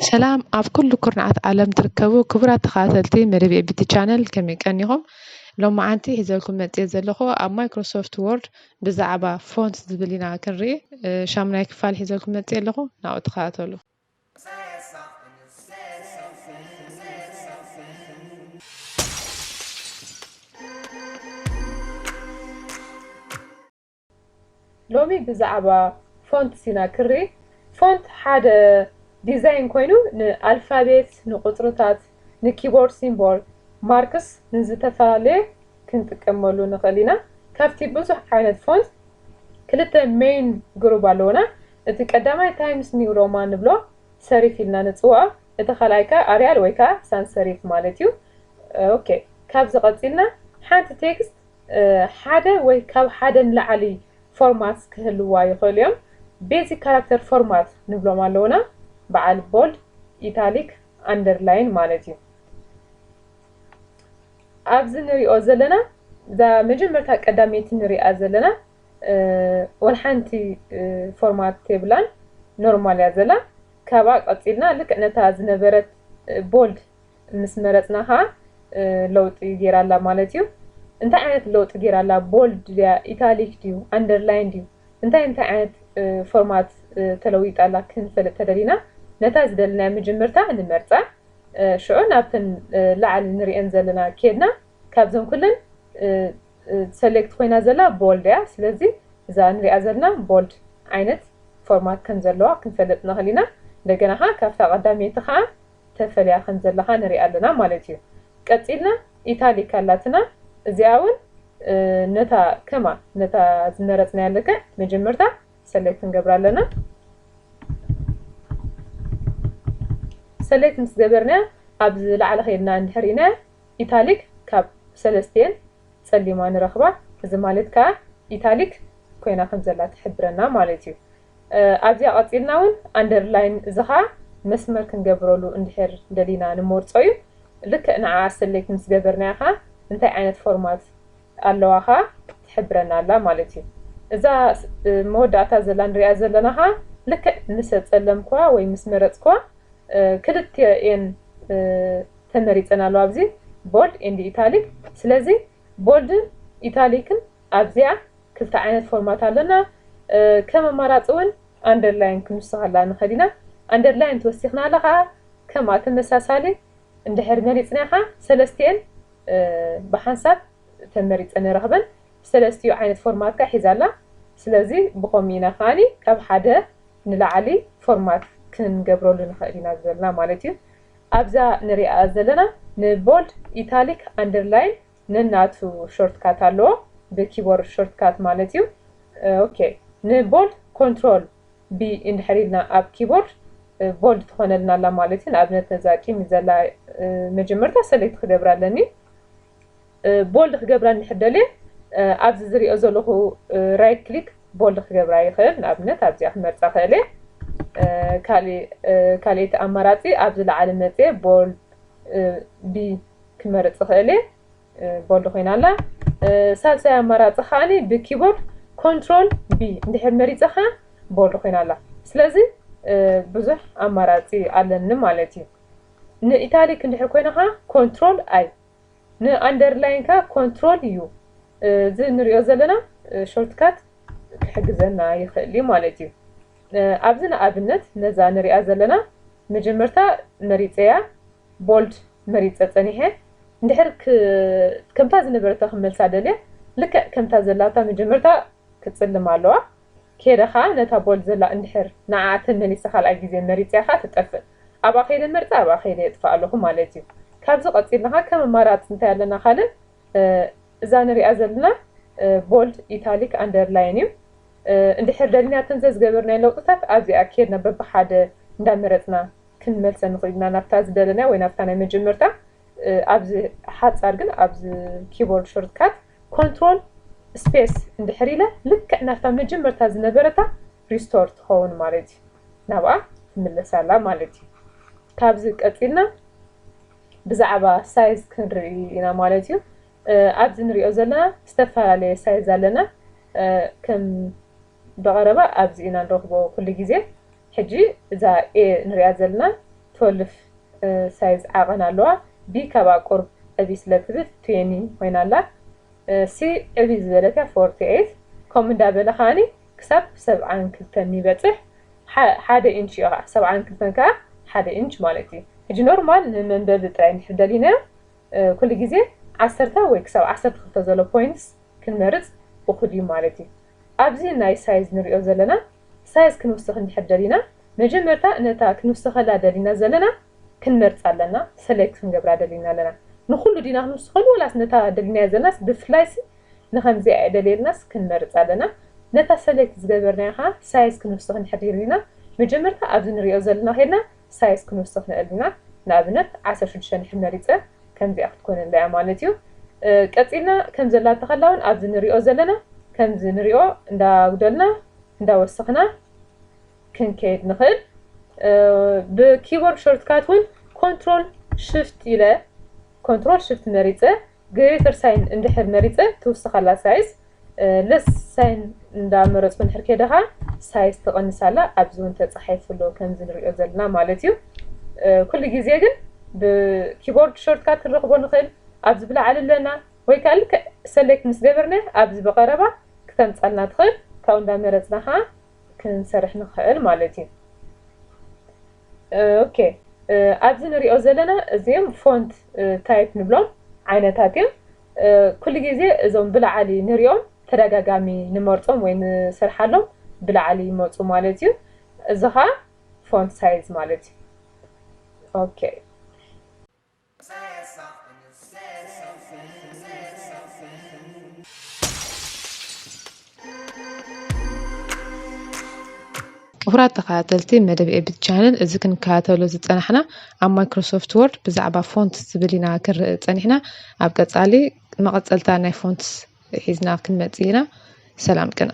سلام ኣብ ኩሉ ኩርናዓት ዓለም ትርከቡ ክቡራት ተኸታተልቲ መደብ ኤቢቲ ቻነል ከመይ ቀኒኹም? ሎማዓንቲ ሒዘልኩም መፂአ ዘለኹ ኣብ ማይክሮሶፍት ወርድ ብዛዕባ ፎንት ዝብል ኢና ክንርኢ 8ይ ክፋል ሒዘልኩም መፂአ ኣለኹ ናብኡ ተኸታተሉ። ሎሚ ብዛዕባ ፎንት ኢና ክንርኢ ፎንት ሓደ ዲዛይን ኮይኑ ንኣልፋቤት ንቁፅርታት ንኪቦርድ ሲምቦል ማርክስ ንዝተፈላለየ ክንጥቀመሉ ንኽእል ኢና ካብቲ ብዙሕ ዓይነት ፎንት ክልተ ሜይን ግሩፕ ኣለውና እቲ ቀዳማይ ታይምስ ኒው ሮማን ንብሎ ሰሪፍ ኢልና ንፅውዖ እቲ ካልኣይ ከዓ ኣርያል ወይ ከዓ ሳንስ ሰሪፍ ማለት እዩ ኦኬ ካብዚ ቀፂልና ሓንቲ ቴክስት ሓደ ወይ ካብ ሓደ ንላዕሊ ፎርማት ክህልዋ ይኽእሉ እዮም ቤዚክ ካራክተር ፎርማት ንብሎም ኣለውና በዓል ቦልድ ኢታሊክ አንደርላይን ማለት እዩ ኣብዚ ንሪኦ ዘለና እዛ መጀመርታ ቀዳመይቲ ንሪኣ ዘለና ወልሓንቲ ፎርማት የብላን ኖርማል እያ ዘላ ካብኣ ቀፂልና ልክዕ ነታ ዝነበረት ቦልድ ምስ መረፅና ከዓ ለውጢ ጌራላ ማለት እዩ እንታይ ዓይነት ለውጢ ጌራላ ቦልድ ድያ ኢታሊክ ድዩ አንደርላይን ድዩ እንታይ ዓይነት ፎርማት ተለዊጣላ ክንፈልጥ ተደሊና ነታ ዝደለና መጀመርታ ንመርፃ ሽዑ ናብተን ላዕሊ ንሪአን ዘለና ኬድና ካብዞም ኩለን ሰሌክት ኮይና ዘላ ቦልድ እያ ስለዚ እዛ ንሪኣ ዘለና ቦልድ ዓይነት ፎርማት ከም ዘለዋ ክንፈልጥ ንኽእል ኢና እንደገና ከዓ ካብታ ቀዳመይቲ ከዓ ተፈልያ ከም ዘላ ንሪኣ ኣለና ማለት እዩ ቀፂልና ኢታሊክ ኣላትና እዚኣ እውን ነታ ከማ ነታ ዝመረፅና ያለከ መጀመርታ ሰሌክት ንገብር ኣለና ሰሌክት ምስ ገበርና ኣብ ዝላዕለ ኸይድና እንድሕር ኢና ኢታሊክ ካብ ሰለስተን ፀሊማ ንረኽባ እዚ ማለት ከዓ ኢታሊክ ኮይና ከም ዘላ ትሕብረና ማለት እዩ ኣብዚኣ ቀፂልና እውን አንደርላይን እዚ ከዓ መስመር ክንገብረሉ እንድሕር ደሊና ንመርፆ እዩ ልክዕ ንዓ ሰሌክት ምስ ገበርና ከዓ እንታይ ዓይነት ፎርማት ኣለዋ ከዓ ትሕብረና ኣላ ማለት እዩ እዛ መወዳእታ ዘላ ንሪኣ ዘለና ከዓ ልክዕ ምስ ፀለምኳ ወይ ምስ መረፅኳ ክልተአን ተመሪፀና ኣለዋ ኣብዚ ቦልድ ኤንድ ኢታሊክ ስለዚ ቦልድን ኢታሊክን ኣብዚኣ ክልተ ዓይነት ፎርማት ኣለና ከም ኣማራፂ እውን አንደርላይን ክንውስኸላ ንኽእል ኢና አንደርላይን ተወሲኽና ኣላ ከዓ ከማ ተመሳሳሊ እንድሕር መሪፅና ከዓ ሰለስተአን ብሓንሳብ ተመሪፀን ንረኽበን ሰለስቲኡ ዓይነት ፎርማት ከዓ ሒዛላ ስለዚ ብኸምኡ ኢና ከዓኒ ካብ ሓደ ንላዕሊ ፎርማት ክንገብረሉ ንኽእል ኢና ዘለና ማለት እዩ ኣብዛ ንሪኣ ዘለና ንቦልድ ኢታሊክ አንደርላይን ነናቱ ሾርትካት ኣለዎ ብኪቦርድ ሾርትካት ማለት እዩ ኦኬ ንቦልድ ኮንትሮል ቢ እንድሕር ኢልና ኣብ ኪቦርድ ቦልድ ትኾነልና ኣላ ማለት እዩ ንኣብነት ነዛ ቂም ዘላ መጀመርታ ሰሌክት ክገብራ ኣለኒ ቦልድ ክገብራ እንድሕር ደልየ ኣብዚ ዝሪኦ ዘለኹ ራይት ክሊክ ቦልድ ክገብራ ይኽእል ንኣብነት ኣብዚኣ ክመርፃ ክእል ካልእቲ ኣማራፂ ኣብ ዝለዓለ መፅአ ቦልድ ቢ ክመርፅ ክእል ቦልድ ኮይና ኣላ ሳልሳይ ኣማራፂ ከዓኒ ብኪቦርድ ኮንትሮል ቢ እንድሕር መሪፀ ከዓ ቦልድ ኮይና ኣላ ስለዚ ብዙሕ ኣማራፂ ኣለኒ ማለት እዩ ንኢታሊክ እንድሕር ኮይና ከዓ ኮንትሮል ኣይ ንአንደርላይን ከዓ ኮንትሮል ዩ እዚ ንሪኦ ዘለና ሾርትካት ክሕግዘና ይኽእል ማለት እዩ ኣብዚ ንኣብነት ነዛ ንሪኣ ዘለና መጀመርታ መሪፀያ ቦልድ መሪፀ ፀኒሐ እንድሕር ከምታ ዝነበረታ ክመልሳ ደልየ ልክዕ ከምታ ዘላታ መጀመርታ ክፅልም ኣለዋ ከይደ ከዓ ነታ ቦልድ ዘላ እንድሕር ንዓ ተመሊሳ ካልኣይ ግዜ መሪፅያ ከዓ ትጠፍእ ኣብኣ ከይደ መርፃ ኣብኣ ከይደ የጥፋእ ኣለኹ ማለት እዩ ካብዚ ቀፂልና ከዓ ከም ኣማራፂ እንታይ ኣለና ካልእ እዛ ንሪኣ ዘለና ቦልድ ኢታሊክ አንደርላይን እዩ እንድሕር ደሊና ተንዘ ዝገበርናዮ ለውጥታት ኣብዚኣ ከይድና በብሓደ እንዳመረፅና ክንመልሰ ንኽእል ኢና ናብታ ዝደለና ወይ ናብታ ናይ መጀመርታ ኣብዚ ሓፃር ግን ኣብዚ ኪቦርድ ሾርትካት ኮንትሮል ስፔስ እንድሕር ኢለ ልክዕ ናብታ መጀመርታ ዝነበረታ ሪስቶር ትኸውን ማለት እዩ ናብኣ ትምለሳላ ማለት እዩ ካብዚ ቀፂልና ብዛዕባ ሳይዝ ክንርኢ ኢና ማለት እዩ ኣብዚ ንሪኦ ዘለና ዝተፈላለየ ሳይዝ ኣለና ከም ብቐረባ ኣብዚ ኢና ንረኽቦ ኩሉ ግዜ ሕጂ እዛ ኤ ንሪኣ ዘለና 12 ሳይዝ ዓቐን ኣለዋ ቢ ካብኣ ቁርብ ዕብይ ስለ ትብል 20 ኮይና ኣላ ሲ ዕብይ ዝበለት 48 ከምኡ እንዳበለ ከዓኒ ክሳብ 72 ይበፅሕ ሓደ ኢንች እዩ 72 ከዓ ሓደ ኢንች ማለት እዩ ሕጂ ኖርማል ንመንበቢ ጥራይ እንድሕር ደሊና ኩሉ ግዜ 10 ወይ ክሳብ 12 ዘሎ ፖይንትስ ክንመርፅ እኹል እዩ ማለት እዩ ኣብዚ ናይ ሳይዝ ንሪኦ ዘለና ሳይዝ ክንውስኽ እንድሕር ደሊና መጀመርታ ነታ ክንውስኸላ ደሊና ዘለና ክንመርፅ ኣለና ሰሌክት ክንገብራ ደሊና ኣለና ንኩሉ ዲና ክንውስኸሉ ወላስ ነታ ደሊና ዘለናስ ብፍላይስ ንከምዚኣ ደሊልናስ ክንመርፅ ኣለና ነታ ሰሌክት ዝገበርናዮ ከዓ ሳይዝ ክንውስኽ እንድሕር ደሊና መጀመርታ ኣብዚ ንሪኦ ዘለና ኸይድና ሳይዝ ክንውስኽ ንእል ኢና ንኣብነት 16 እንድሕር መሪፀ ከምዚኣ ክትኮነላ እያ ማለት እዩ ቀፂልና ከም ዘላ ተኸላውን ኣብዚ ንሪኦ ዘለና ከምዚ ንሪኦ እንዳጉደልና እንዳወስኽና ክንከይድ ንኽእል ብኪቦርድ ሾርትካት እውን ኮንትሮል ሽፍት ኢለ ኮንትሮል ሽፍት መሪፀ ግሬተር ሳይን እንድሕር መሪፀ ትውስኸላ ሳይዝ ለስ ሳይን እንዳመረፅኩ እንድሕር ከይደ ከዓ ሳይዝ ትቐንሳላ ኣብዚ እውን ተፃሒፍሎ ከምዚ ንሪኦ ዘለና ማለት እዩ ኩሉ ግዜ ግን ብኪቦርድ ሾርትካት ክንረኽቦ ንኽእል ኣብዚ ብላዕሊ ኣለና ወይ ከዓ ልክዕ ሰሌክት ምስ ገበርና ኣብዚ በቐረባ ክተምፃልና ትኽእል ካብኡ እንዳመረፅና ከዓ ክንሰርሕ ንኽእል ማለት እዩ ኦኬ ኣብዚ ንሪኦ ዘለና እዚኦም ፎንት ታይፕ ንብሎም ዓይነታት እዮም ኩሉ ግዜ እዞም ብላዕሊ ንሪኦም ተደጋጋሚ ንመርፆም ወይ ንስርሓሎም ብላዕሊ ይመፁ ማለት እዩ እዚ ከዓ ፎንት ሳይዝ ማለት እዩ ኦኬ ክቡራት ተኸታተልቲ መደብ ኤቢት ቻነል እዚ ክንከታተሎ ዝፀናሕና ኣብ ማይክሮሶፍት ወርድ ብዛዕባ ፎንት ዝብል ኢና ክንርኢ ፀኒሕና ኣብ ቀፃሊ መቐፀልታ ናይ ፎንት ሒዝና ክንመፅእ ኢና ሰላም ቅና